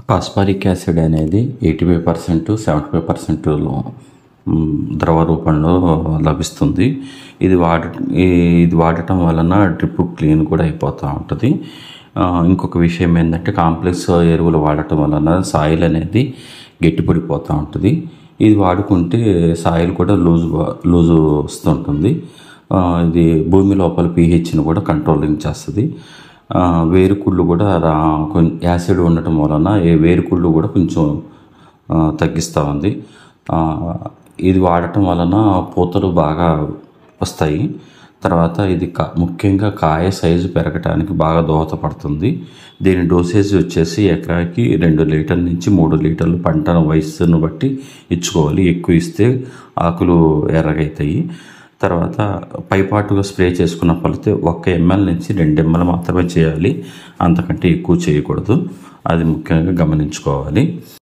Phosphoric acid అనేది 85% 75% ద్రవ రూపంలో లభిస్తుంది. ఇది వాడటం వలన డ్రిప్ క్లీన్ కూడా అయిపోతూ ఉంటుంది. ఇంకొక విషయం ఏంటంటే కాంప్లెక్స్ ఎరువులు వాడటం వలన సాయిల్ అనేది గట్టిపడిపోతూ ఉంటుంది. ఇది వాడుకుంటే సాయిల్ కూడా లూజు వస్తుంటుంది. ఇది భూమి లోపల pHని కూడా కంట్రోలింగ్ చేస్తుంది. వేరుకుళ్ళు కూడా యాసిడ్ ఉండటం వలన వేరుకుళ్ళు కూడా కొంచెం తగ్గిస్తూ ఉంది. ఇది వాడటం వలన పూతలు బాగా వస్తాయి. తర్వాత ఇది ముఖ్యంగా కాయ సైజు పెరగటానికి బాగా దోహదపడుతుంది. దీని డోసేజ్ వచ్చేసి ఎకరాకి 2 లీటర్ల నుంచి 3 లీటర్లు పంట వయస్సును బట్టి ఇచ్చుకోవాలి. ఎక్కువ ఇస్తే ఆకులు ఎర్రగవుతాయి. తర్వాత పైపాటుగా స్ప్రే చేసుకున్న ఫలితే 1 ml నుంచి 2 ml మాత్రమే చేయాలి. అంతకంటే ఎక్కువ చేయకూడదు. అది ముఖ్యంగా గమనించుకోవాలి.